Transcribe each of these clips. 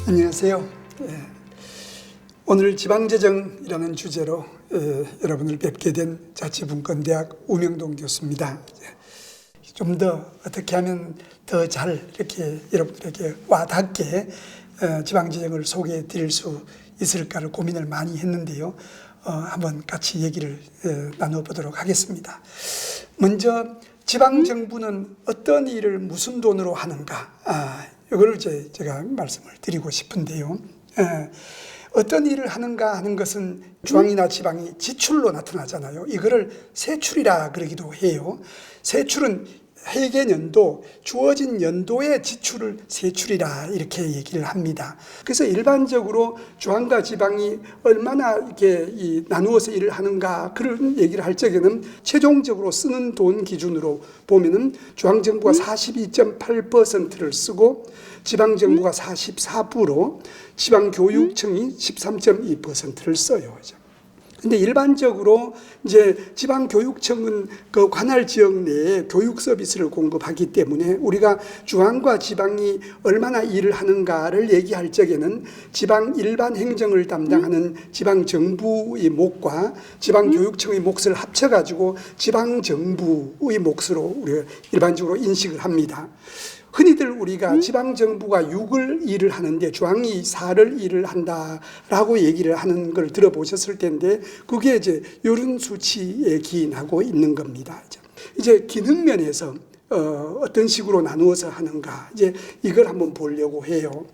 안녕하세요. 오늘 지방재정이라는 주제로 여러분을 뵙게 된 자치분권대학 우명동 교수입니다. 좀 더 어떻게 하면 더 잘 이렇게 여러분들에게 와닿게 지방재정을 소개해 드릴 수 있을까를 고민을 많이 했는데요. 한번 같이 얘기를 나눠보도록 하겠습니다. 먼저 지방정부는 어떤 일을 무슨 돈으로 하는가, 이걸 제가 말씀을 드리고 싶은데요. 어떤 일을 하는가 하는 것은 중앙이나 지방이 지출로 나타나잖아요. 이거를 세출이라 그러기도 해요. 세출은 회계연도, 주어진 연도의 지출을 세출이라 이렇게 얘기를 합니다. 그래서 일반적으로 중앙과 지방이 얼마나 이렇게 나누어서 일을 하는가 그런 얘기를 할 적에는 최종적으로 쓰는 돈 기준으로 보면은 중앙정부가 42.8%를 쓰고 지방정부가 44%, 지방교육청이 13.2%를 써요. 근데 일반적으로 이제 지방교육청은 그 관할 지역 내에 교육 서비스를 공급하기 때문에 우리가 중앙과 지방이 얼마나 일을 하는가를 얘기할 적에는 지방 일반 행정을 담당하는 지방정부의 몫과 지방교육청의 몫을 합쳐가지고 지방정부의 몫으로 우리가 일반적으로 인식을 합니다. 흔히들 우리가 지방정부가 6을 일을 하는데 중앙이 4를 일을 한다라고 얘기를 하는 걸 들어보셨을 텐데 그게 이제 이런 수치에 기인하고 있는 겁니다. 이제 기능면에서 어떤 식으로 나누어서 하는가 이제 이걸 한번 보려고 해요.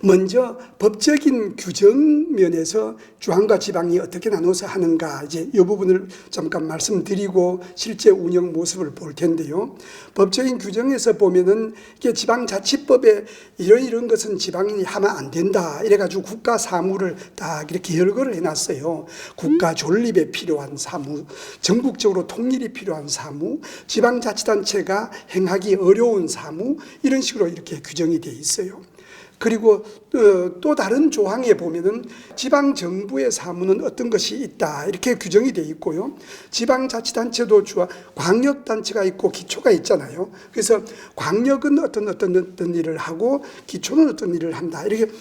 먼저 법적인 규정 면에서 중앙과 지방이 어떻게 나눠서 하는가 이제 이 부분을 잠깐 말씀드리고 실제 운영 모습을 볼 텐데요. 법적인 규정에서 보면은 이게 지방자치법에 이런 것은 지방이 하면 안 된다 이래가지고 국가 사무를 딱 이렇게 열거를 해놨어요. 국가 존립에 필요한 사무, 전국적으로 통일이 필요한 사무, 지방자치단체가 행하기 어려운 사무 이런 식으로 이렇게 규정이 돼 있어요. 그리고 또 다른 조항에 보면은 지방정부의 사무는 어떤 것이 있다 이렇게 규정이 되어 있고요. 지방자치단체도 광역단체가 있고 기초가 있잖아요. 그래서 광역은 어떤 일을 하고 기초는 어떤 일을 한다 이렇게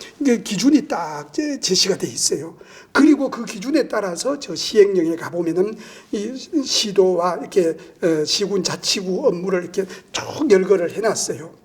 기준이 딱 제시가 되어 있어요. 그리고 그 기준에 따라서 저 시행령에 가보면은 이 시도와 이렇게 시군 자치구 업무를 이렇게 쭉 열거를 해놨어요.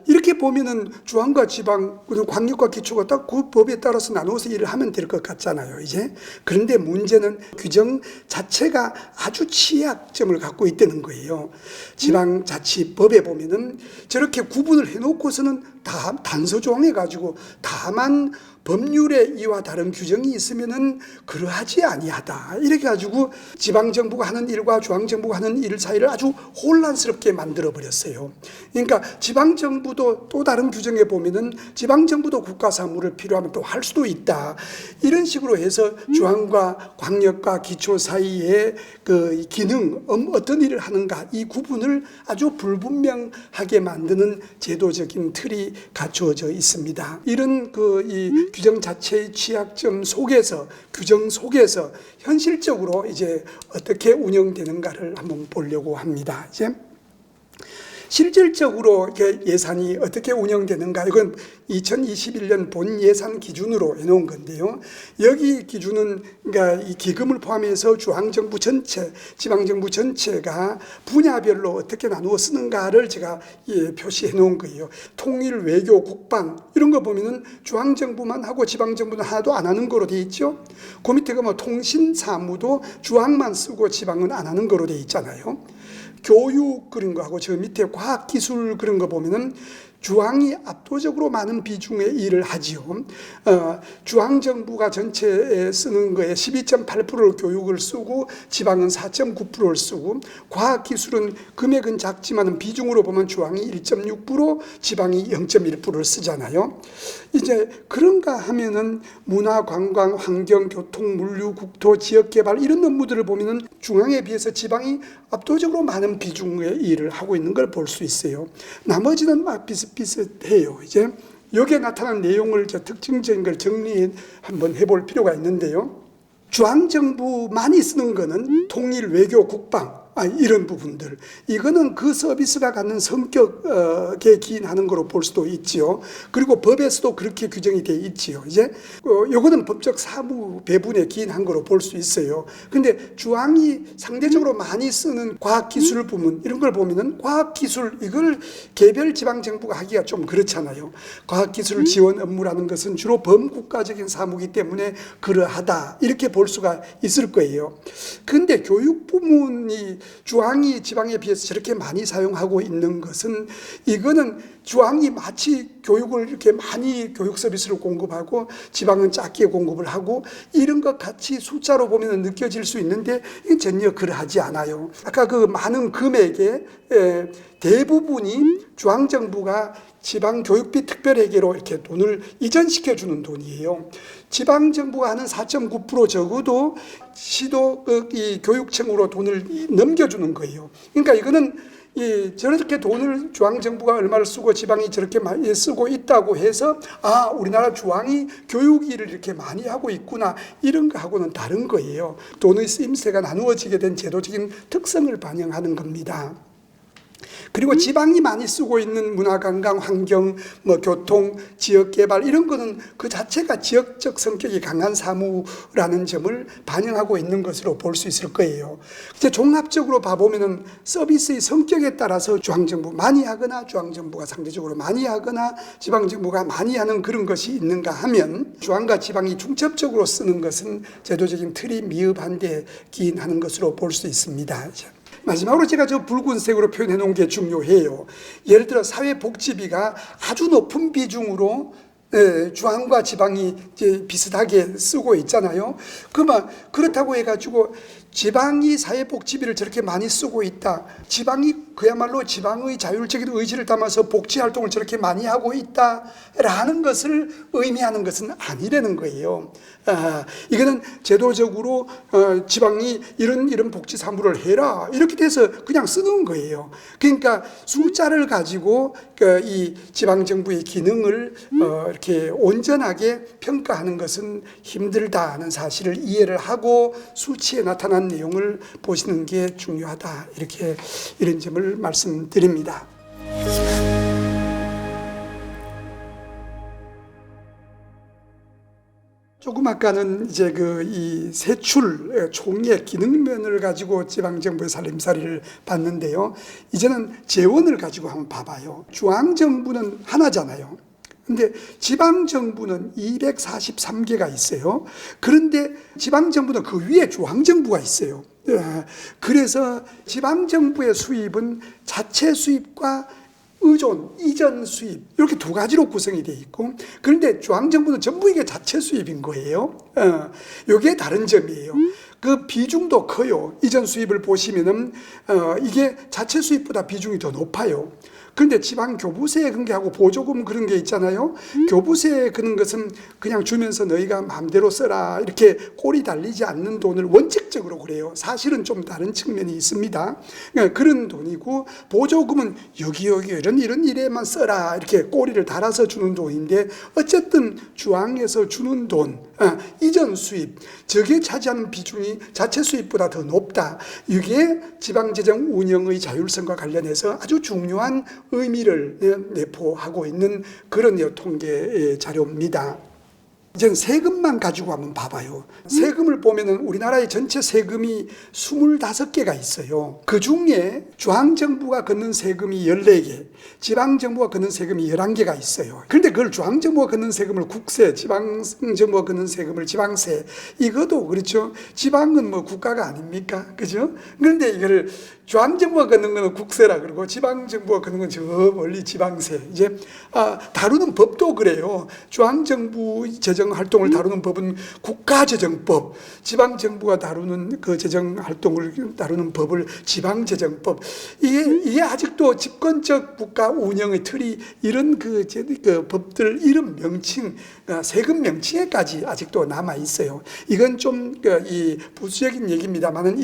이렇게 보면은 중앙과 지방, 광역과 기초가 딱 그 법에 따라서 나누어서 일을 하면 될 것 같잖아요, 이제. 그런데 문제는 규정 자체가 아주 취약점을 갖고 있다는 거예요. 지방자치법에 보면은 저렇게 구분을 해놓고서는 다 단서 조항해가지고 다만 법률에 이와 다른 규정이 있으면은 그러하지 아니하다. 이렇게 가지고 지방정부가 하는 일과 중앙정부가 하는 일 사이를 아주 혼란스럽게 만들어 버렸어요. 그러니까 지방정부도 또 다른 규정에 보면은 지방정부도 국가사무를 필요하면 또 할 수도 있다. 이런 식으로 해서 중앙과 광역과 기초 사이에 그 기능, 어떤 일을 하는가 이 구분을 아주 불분명하게 만드는 제도적인 틀이 갖추어져 있습니다. 이런 이 규정 자체의 취약점 속에서 규정 속에서 현실적으로 이제 어떻게 운영되는가를 한번 보려고 합니다. 이제 실질적으로 예산이 어떻게 운영되는가 이건 2021년 본 예산 기준으로 해놓은 건데요. 여기 기준은 그러니까 이 기금을 포함해서 중앙정부 전체, 지방정부 전체가 분야별로 어떻게 나누어 쓰는가를 제가 표시해 놓은 거예요. 통일, 외교, 국방 이런 거 보면은 중앙정부만 하고 지방정부는 하나도 안 하는 거로 돼 있죠. 그 밑에 가면 통신 사무도 중앙만 쓰고 지방은 안 하는 거로 돼 있잖아요. 교육 그런 거하고 저 밑에 과학기술 그런 거 보면은 중앙이 압도적으로 많은 비중의 일을 하지요. 중앙정부가 전체에 쓰는 거에 12.8%를 교육을 쓰고 지방은 4.9%를 쓰고 과학기술은 금액은 작지만 비중으로 보면 중앙이 1.6%, 지방이 0.1%를 쓰잖아요. 이제 그런가 하면은 문화, 관광, 환경, 교통, 물류, 국토, 지역개발 이런 업무들을 보면은 중앙에 비해서 지방이 압도적으로 많은 비중의 일을 하고 있는 걸 볼 수 있어요. 나머지는 막 비슷해요. 이제 여기에 나타난 내용을 특징적인 걸 정리 한번 해볼 필요가 있는데요. 중앙정부만이 쓰는 거는 통일, 외교, 국방 이런 부분들, 이거는 그 서비스가 갖는 성격에 기인하는 거로 볼 수도 있지요. 그리고 법에서도 그렇게 규정이 돼 있지요. 이제 요거는 법적 사무 배분에 기인한 거로 볼 수 있어요. 근데 주황이 상대적으로 많이 쓰는 과학기술 부문 이런 걸 보면은 과학기술 이걸 개별 지방정부가 하기가 좀 그렇잖아요. 과학기술 지원 업무라는 것은 주로 범국가적인 사무이기 때문에 그러하다 이렇게 볼 수가 있을 거예요. 근데 교육 부문이 주황이 지방에 비해서 저렇게 많이 사용하고 있는 것은 이거는 주황이 마치 교육을 이렇게 많이 교육 서비스를 공급하고 지방은 작게 공급을 하고 이런 것 같이 숫자로 보면 느껴질 수 있는데 이건 전혀 그러하지 않아요. 아까 그 많은 금액의 대부분이 주황정부가 지방교육비 특별회계로 이렇게 돈을 이전시켜 주는 돈이에요. 지방정부가 하는 4.9% 적어도 시도 이 교육청으로 돈을 넘겨주는 거예요. 그러니까 이거는 저렇게 돈을 중앙정부가 얼마를 쓰고 지방이 저렇게 많이 쓰고 있다고 해서 우리나라 중앙이 교육 일을 이렇게 많이 하고 있구나 이런 거하고는 다른 거예요. 돈의 쓰임새가 나누어지게 된 제도적인 특성을 반영하는 겁니다. 그리고 지방이 많이 쓰고 있는 문화관광, 환경, 교통, 지역개발 이런 거는 그 자체가 지역적 성격이 강한 사무라는 점을 반영하고 있는 것으로 볼 수 있을 거예요. 이제 종합적으로 봐보면은 서비스의 성격에 따라서 중앙정부 많이 하거나 중앙정부가 상대적으로 많이 하거나 지방정부가 많이 하는 그런 것이 있는가 하면 중앙과 지방이 중첩적으로 쓰는 것은 제도적인 틀이 미흡한 데 기인하는 것으로 볼 수 있습니다. 마지막으로 제가 저 붉은색으로 표현해 놓은 게 중요해요. 예를 들어 사회복지비가 아주 높은 비중으로 중앙과 지방이 이제 비슷하게 쓰고 있잖아요. 그렇다고 해가지고 지방이 사회복지비를 저렇게 많이 쓰고 있다. 지방이 그야말로 지방의 자율적인 의지를 담아서 복지활동을 저렇게 많이 하고 있다라는 것을 의미하는 것은 아니라는 거예요. 이거는 제도적으로 지방이 이런 복지 사무를 해라 이렇게 돼서 그냥 쓰는 거예요. 그러니까 숫자를 가지고 이 지방정부의 기능을 이렇게 온전하게 평가하는 것은 힘들다는 사실을 이해를 하고 수치에 나타난 내용을 보시는 게 중요하다 이런 점을 말씀드립니다. 조금 아까는 이제 이 세출 총액 기능면을 가지고 지방정부의 살림살이를 봤는데요. 이제는 재원을 가지고 한번 봐봐요. 중앙정부는 하나잖아요. 근데 지방정부는 243개가 있어요. 그런데 지방정부는 그 위에 중앙정부가 있어요. 그래서 지방정부의 수입은 자체 수입과 의존, 이전 수입 이렇게 두 가지로 구성이 되어 있고 그런데 중앙정부는 전부 이게 자체 수입인 거예요. 이게 다른 점이에요. 그 비중도 커요. 이전 수입을 보시면은 이게 자체 수입보다 비중이 더 높아요. 그런데 지방 교부세 그런 게 하고 보조금 그런 게 있잖아요. 교부세 그런 것은 그냥 주면서 너희가 마음대로 써라 이렇게 꼬리 달리지 않는 돈을 원칙적으로 그래요. 사실은 좀 다른 측면이 있습니다. 그러니까 그런 돈이고 보조금은 여기 이런 일에만 써라 이렇게 꼬리를 달아서 주는 돈인데 어쨌든 중앙에서 주는 돈 이전 수입 저게 차지하는 비중이 자체 수입보다 더 높다. 이게 지방재정 운영의 자율성과 관련해서 아주 중요한 의미를 내포하고 있는 그런 통계 자료입니다. 이제는 세금만 가지고 한번 봐봐요. 세금을 보면은 우리나라의 전체 세금이 25개가 있어요. 그 중에 중앙정부가 걷는 세금이 14개, 지방정부가 걷는 세금이 11개가 있어요. 그런데 그걸 중앙정부가 걷는 세금을 국세, 지방정부가 걷는 세금을 지방세, 이것도 그렇죠. 지방은 국가가 아닙니까? 그죠? 그런데 이거를 중앙정부가 걷는 거는 국세라 그러고 지방정부가 걷는 건 저 멀리 지방세. 이제 다루는 법도 그래요. 중앙정부 재정 활동을 다루는 법은 국가재정법, 지방정부가 다루는 그 재정 활동을 다루는 법을 지방재정법. 이게 아직도 집권적 국가 운영의 틀이 이런 그 법들 이름 명칭, 세금 명칭에까지 아직도 남아 있어요. 이건 좀 이 부수적인 얘기입니다만은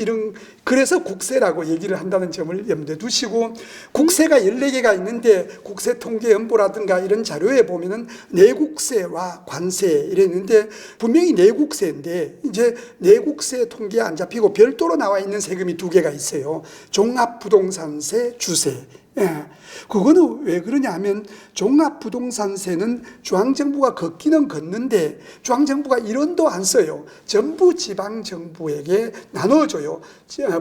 그래서 국세라고 얘기를 한다는 점을 염두에 두시고 국세가 14개가 있는데 국세통계연보라든가 이런 자료에 보면은 내국세와 관세 이랬는데 분명히 내국세인데 이제 내국세 통계에 안 잡히고 별도로 나와 있는 세금이 두 개가 있어요. 종합부동산세, 주세. 예, 그거는 왜 그러냐 하면 종합부동산세는 중앙정부가 걷기는 걷는데 중앙정부가 1원도 안 써요. 전부 지방정부에게 나눠줘요.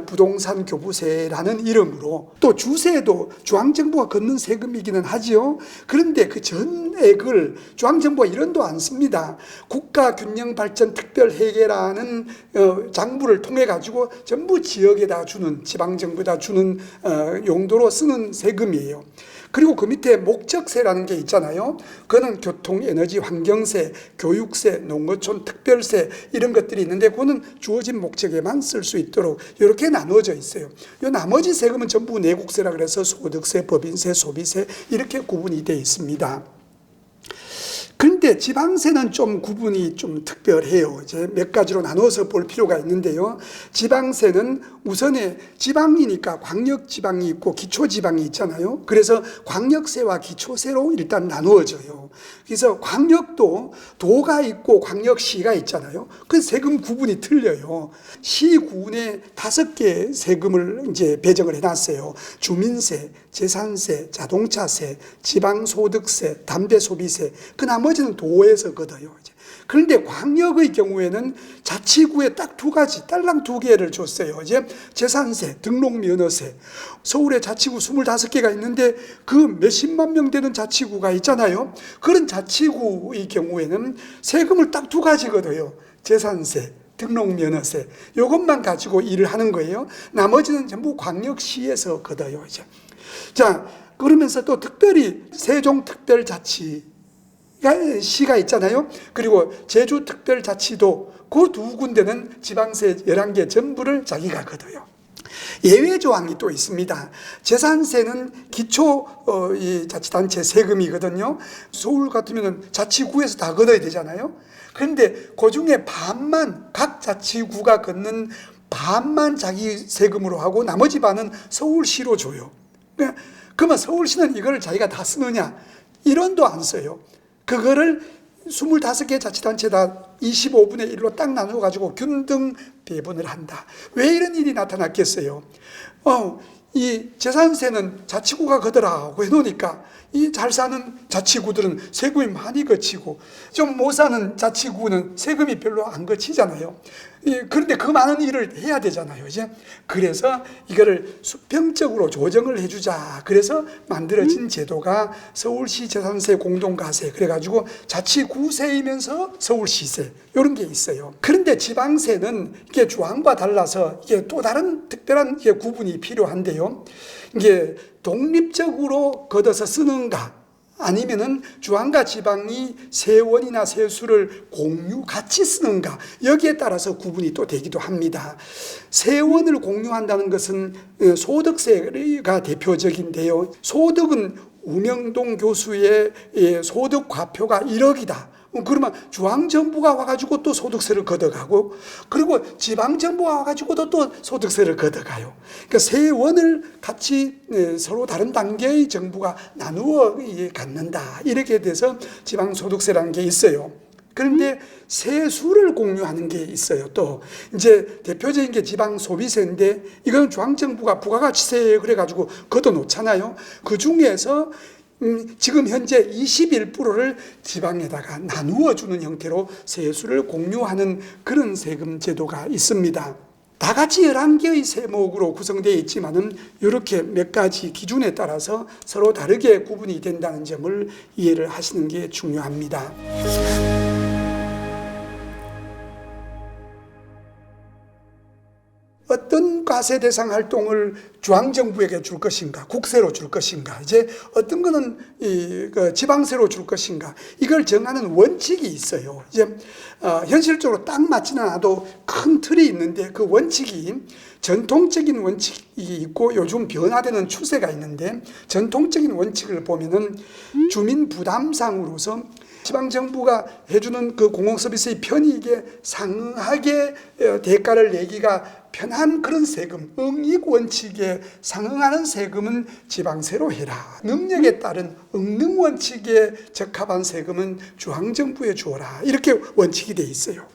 부동산 교부세라는 이름으로. 또 주세도 중앙정부가 걷는 세금이기는 하지요. 그런데 그 전액을 중앙정부가 1원도 안 씁니다. 국가균형발전특별회계라는 장부를 통해 가지고 전부 지역에다 주는, 지방정부에다 주는 용도로 쓰는 세금이에요. 그리고 그 밑에 목적세라는 게 있잖아요. 그거는 교통, 에너지, 환경세, 교육세, 농어촌 특별세 이런 것들이 있는데 그거는 주어진 목적에만 쓸 수 있도록 이렇게 나누어져 있어요. 이 나머지 세금은 전부 내국세라 그래서 소득세, 법인세, 소비세 이렇게 구분이 되어 있습니다. 그런데 지방세는 좀 구분이 좀 특별해요. 이제 몇 가지로 나눠서 볼 필요가 있는데요. 지방세는 우선에 지방이니까 광역지방이 있고 기초지방이 있잖아요. 그래서 광역세와 기초세로 일단 나누어져요. 그래서 광역도 도가 있고 광역시가 있잖아요. 그 세금 구분이 틀려요. 시군에 5개 세금을 이제 배정을 해놨어요. 주민세, 재산세, 자동차세, 지방소득세, 담배소비세. 그 나머지는 도에서 걷어요. 그런데 광역의 경우에는 자치구에 딱 2가지, 딸랑 2개를 줬어요. 이제 재산세, 등록면허세. 서울에 자치구 25개가 있는데 그 몇십만 명 되는 자치구가 있잖아요. 그런 자치구의 경우에는 세금을 딱 2가지 걷어요. 재산세, 등록면허세. 이것만 가지고 일을 하는 거예요. 나머지는 전부 광역시에서 걷어요. 이제. 자, 그러면서 또 특별히 세종특별자치 시가 있잖아요. 그리고 제주특별자치도 그 2군데는 지방세 11개 전부를 자기가 걷어요. 예외 조항이 또 있습니다. 재산세는 기초 자치단체 세금이거든요. 서울 같으면 자치구에서 다 걷어야 되잖아요. 그런데 그 중에 반만, 각 자치구가 걷는 반만 자기 세금으로 하고 나머지 반은 서울시로 줘요. 그러면 서울시는 이걸 자기가 다 쓰느냐? 1원도 안 써요. 그거를 25개 자치단체다 25분의 1로 딱 나눠가지고 균등 배분을 한다. 왜 이런 일이 나타났겠어요? 이 재산세는 자치구가 걷으라고 해놓으니까 이 잘 사는 자치구들은 세금이 많이 거치고 좀 못 사는 자치구는 세금이 별로 안 거치잖아요. 그런데 그 많은 일을 해야 되잖아요. 이제 그래서 이거를 수평적으로 조정을 해주자. 그래서 만들어진 제도가 서울시 재산세 공동과세. 그래가지고 자치구세이면서 서울시세 이런 게 있어요. 그런데 지방세는 이게 중앙과 달라서 이게 또 다른 특별한 구분이 필요한데요. 이게 독립적으로 걷어서 쓰는가 아니면은 중앙과 지방이 세원이나 세수를 같이 쓰는가 여기에 따라서 구분이 또 되기도 합니다. 세원을 공유한다는 것은 소득세가 대표적인데요. 소득은 우명동 교수의 소득 과표가 1억이다. 그러면 중앙정부가 와가지고 또 소득세를 걷어가고 그리고 지방정부가 와가지고도 또 소득세를 걷어가요. 그러니까 세원을 같이 서로 다른 단계의 정부가 나누어 갖는다. 이렇게 돼서 지방소득세라는 게 있어요. 그런데 세수를 공유하는 게 있어요. 또 이제 대표적인 게 지방소비세인데 이건 중앙정부가 부가가치세 그래가지고 걷어놓잖아요. 그 중에서 지금 현재 21%를 지방에다가 나누어 주는 형태로 세수를 공유하는 그런 세금 제도가 있습니다. 다 같이 11개의 세목으로 구성되어 있지만은 이렇게 몇 가지 기준에 따라서 서로 다르게 구분이 된다는 점을 이해를 하시는 게 중요합니다. 어떤 과세 대상 활동을 중앙정부에게 줄 것인가, 국세로 줄 것인가, 이제 어떤 거는 지방세로 줄 것인가, 이걸 정하는 원칙이 있어요. 이제 현실적으로 딱 맞지는 않아도 큰 틀이 있는데 그 원칙이 전통적인 원칙이 있고 요즘 변화되는 추세가 있는데 전통적인 원칙을 보면은 주민 부담상으로서 지방정부가 해주는 그 공공서비스의 편익에 상응하게 대가를 내기가 편한 그런 세금, 응익 원칙에 상응하는 세금은 지방세로 해라. 능력에 따른 응능 원칙에 적합한 세금은 중앙정부에 주어라. 이렇게 원칙이 돼 있어요.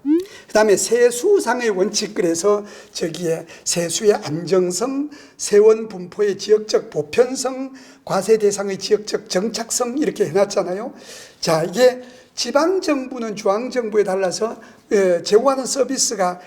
그 다음에 세수상의 원칙, 그래서 저기에 세수의 안정성, 세원 분포의 지역적 보편성, 과세 대상의 지역적 정착성 이렇게 해놨잖아요. 자, 이게 지방정부는 중앙정부에 달라서 제공하는 서비스가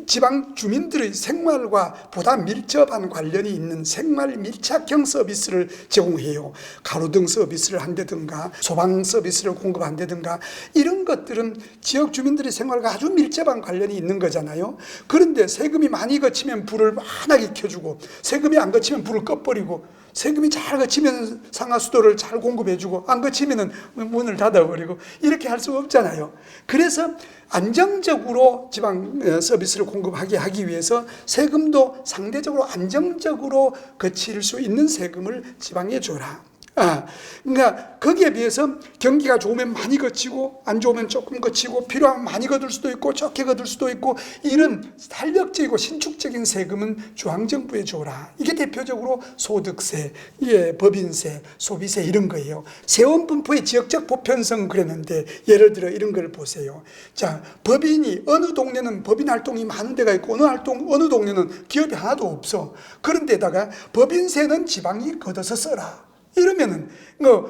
지방 주민들의 생활과 보다 밀접한 관련이 있는 생활 밀착형 서비스를 제공해요. 가로등 서비스를 한다든가 소방 서비스를 공급한다든가 이런 것들은 지역 주민들의 생활과 아주 밀접한 관련이 있는 거잖아요. 그런데 세금이 많이 거치면 불을 환하게 켜주고 세금이 안 거치면 불을 꺼버리고 세금이 잘 거치면 상하수도를 잘 공급해주고 안 거치면 문을 닫아버리고 이렇게 할 수가 없잖아요. 그래서 안정적으로 지방 서비스를 공급하게 하기 위해서 세금도 상대적으로 안정적으로 거칠 수 있는 세금을 지방에 줘라. 그러니까 거기에 비해서 경기가 좋으면 많이 거치고 안 좋으면 조금 거치고 필요하면 많이 거둘 수도 있고 적게 거둘 수도 있고 이런 탄력적이고 신축적인 세금은 중앙정부에 줘라. 이게 대표적으로 소득세, 법인세, 소비세 이런 거예요. 세원 분포의 지역적 보편성 그랬는데 예를 들어 이런 걸 보세요. 자, 법인이 어느 동네는 법인 활동이 많은 데가 있고 어느 동네는 기업이 하나도 없어. 그런 데다가 법인세는 지방이 걷어서 써라. 이러면은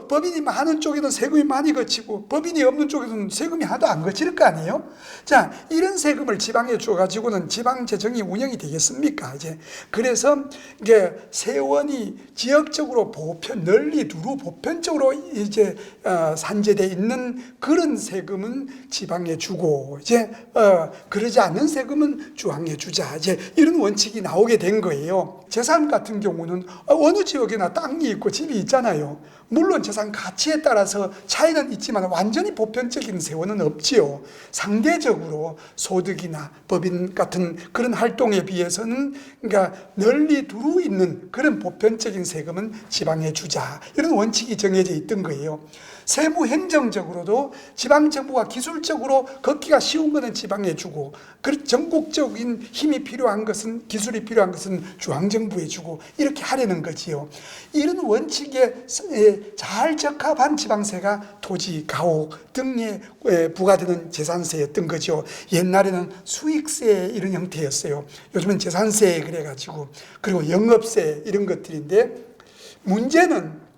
법인이 많은 쪽에는 세금이 많이 거치고 법인이 없는 쪽에는 세금이 하나도 안 거칠 거 아니에요? 자, 이런 세금을 지방에 줘가지고는 지방 재정이 운영이 되겠습니까? 이제 그래서 이게 세원이 지역적으로 널리 두루 보편적으로 이제 산재돼 있는 그런 세금은 지방에 주고 이제 그러지 않는 세금은 중앙에 주자. 이제 이런 원칙이 나오게 된 거예요. 재산 같은 경우는 어느 지역에나 땅이 있고 집이 있잖아요. 물론 재산 가치에 따라서 차이는 있지만 완전히 보편적인 세원은 없지요. 상대적으로 소득이나 법인 같은 그런 활동에 비해서는 그러니까 널리 두루 있는 그런 보편적인 세금은 지방에 주자. 이런 원칙이 정해져 있던 거예요. 세무 행정적으로도 지방정부가 기술적으로 걷기가 쉬운 것은 지방에 주고 전국적인 힘이 필요한 것은 기술이 필요한 것은 중앙정부에 주고 이렇게 하려는 거지요. 이런 원칙에 잘 적합한 지방세가 토지, 가옥 등에 부과되는 재산세였던 거죠. 옛날에는 수익세 이런 형태였어요. 요즘은 재산세 그래가지고 그리고 영업세 이런 것들인데 문제는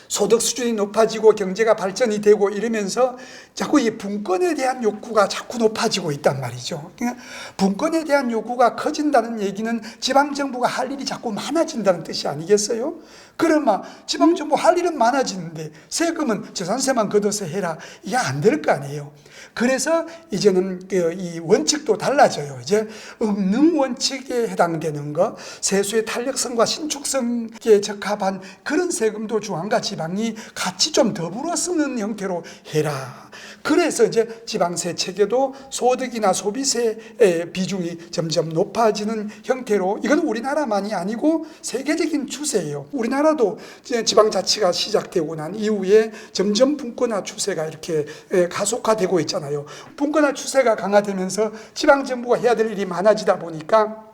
소득 수준이 높아지고 경제가 발전이 되고 이러면서 자꾸 이 분권에 대한 욕구가 자꾸 높아지고 있단 말이죠. 그러니까 분권에 대한 욕구가 커진다는 얘기는 지방정부가 할 일이 자꾸 많아진다는 뜻이 아니겠어요? 그러면 지방정부 할 일은 많아지는데 세금은 재산세만 걷어서 해라. 이게 안 될 거 아니에요. 그래서 이제는 이 원칙도 달라져요. 이제 응능 원칙에 해당되는 거, 세수의 탄력성과 신축성에 적합한 그런 세금도 중앙과 지방이 같이 좀 더불어 쓰는 형태로 해라. 그래서 이제 지방세 체계도 소득이나 소비세의 비중이 점점 높아지는 형태로, 이건 우리나라만이 아니고 세계적인 추세예요. 우리나라도 지방자치가 시작되고 난 이후에 점점 분권화 추세가 이렇게 가속화되고 있잖아요. 분권화 추세가 강화되면서 지방정부가 해야 될 일이 많아지다 보니까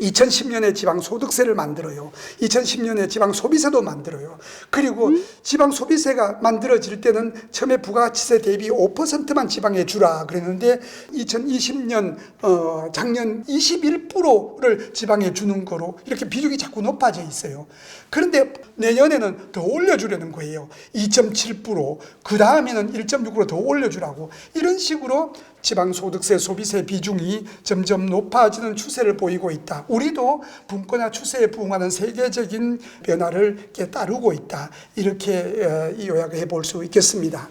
2010년에 지방소득세를 만들어요. 2010년에 지방소비세도 만들어요. 그리고 지방소비세가 만들어질 때는 처음에 부가가치세 대비 5%만 지방에 주라 그랬는데 2020년 작년 21%를 지방에 주는 거로 이렇게 비중이 자꾸 높아져 있어요. 그런데 내년에는 더 올려주려는 거예요. 2.7%, 그 다음에는 1.6% 더 올려주라고. 이런 식으로 지방소득세, 소비세 비중이 점점 높아지는 추세를 보이고 있다. 우리도 분권화 추세에 부응하는 세계적인 변화를 따르고 있다. 이렇게 요약을 해볼 수 있겠습니다.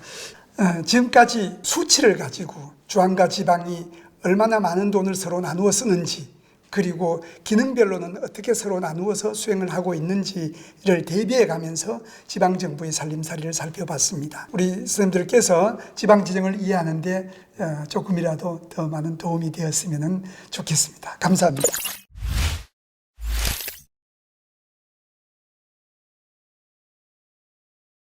지금까지 수치를 가지고 중앙과 지방이 얼마나 많은 돈을 서로 나누어 쓰는지, 그리고 기능별로는 어떻게 서로 나누어서 수행을 하고 있는지를 대비해 가면서 지방정부의 살림살이를 살펴봤습니다. 우리 선생님들께서 지방지정을 이해하는 데 조금이라도 더 많은 도움이 되었으면 좋겠습니다. 감사합니다.